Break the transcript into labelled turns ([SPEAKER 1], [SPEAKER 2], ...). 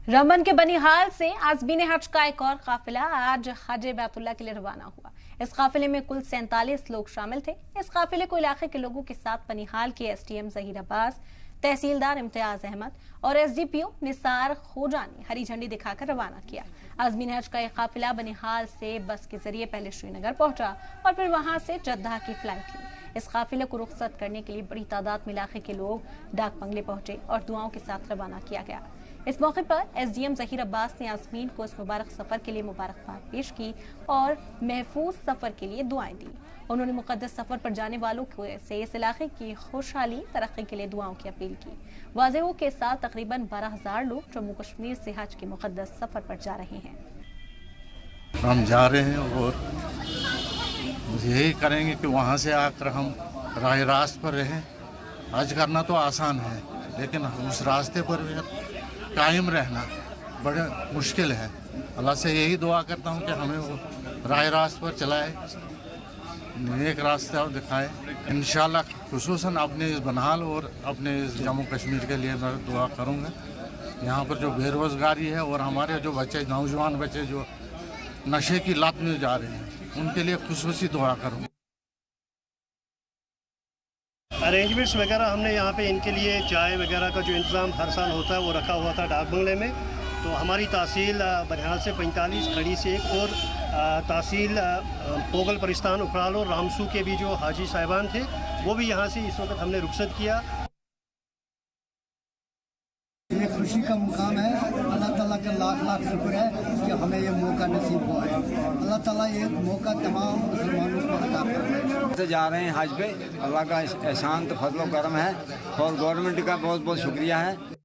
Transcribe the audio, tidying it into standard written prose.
[SPEAKER 1] रमन के बनिहाल से आज़मीन हज का एक और काफिला आज हज बैतुल्लाह के लिए रवाना हुआ। इस काफिले में कुल 47 लोग शामिल थे। इस काफिले को इलाके के लोगों के साथ बनिहाल के एसडीएम जहीर अब्बास, तहसीलदार इम्तियाज अहमद और एसडीपीओ निसार खोजा ने हरी झंडी दिखाकर रवाना किया। आज़मीन हज का एक काफिला बनिहाल से बस के जरिए पहले श्रीनगर पहुंचा और फिर वहां से जद्दा की फ्लाइट ली। इस काफिले को रुखसत करने के लिए बड़ी तादाद में इलाके के लोग डाक बंगले पहुंचे और दुआओं के साथ रवाना किया गया। इस मौके पर एसडीएम जहीर अब्बास ने आज़मीन को इस मुबारक सफर के लिए मुबारकबाद पेश की और महफूज सफर के लिए दुआएं दी। उन्होंने मुकद्दस सफर पर जाने वालों से इस इलाके की खुशहाली तरक्की के लिए दुआओं की अपील की। वाज़ेओं के साथ तकरीबन 12,000 लोग जम्मू कश्मीर से हज के मुकद्दस सफर पर जा रहे हैं।
[SPEAKER 2] हम जा रहे हैं और यही करेंगे कि वहाँ से आकर हम राह रास्त पर रहें। हज करना तो आसान है, लेकिन उस रास्ते पर कायम रहना बड़ा मुश्किल है। अल्लाह से यही दुआ करता हूँ कि हमें वो राह रास्त पर चलाए, नेक रास्ते और दिखाए। इंशाल्लाह खुसूसन अपने इस बनिहाल और अपने इस जम्मू कश्मीर के लिए मैं दुआ करूँगा। यहाँ पर जो बेरोज़गारी है और हमारे जो बच्चे, नौजवान बच्चे जो नशे की लत में जा रहे हैं, उनके लिए खुसूसी दुआ करूँगा।
[SPEAKER 3] अरेंजमेंट्स वगैरह हमने यहाँ पे इनके लिए चाय वगैरह का जो इंतज़ाम हर साल होता है वो रखा हुआ था डाक बंगले में। तो हमारी तहसील बनिहाल से 45, खड़ी से एक और तहसील पोगल परिस्तान उपराल और रामसू के भी जो हाजी साहिबान थे वो भी यहाँ से इस वक्त हमने रुखसत किया।
[SPEAKER 4] ये खुशी का मुकाम है। अल्लाह ताला का लाख लाख शुक्र है कि हमें ये मौका नसीब हुआ है। अल्लाह ताला ये मौका तमाम मुसलमानों को अता फरमाए।
[SPEAKER 5] से जा रहे हैं हज पे, अल्लाह का एहसान तो फजलो करम है और गवर्नमेंट का बहुत बहुत शुक्रिया है।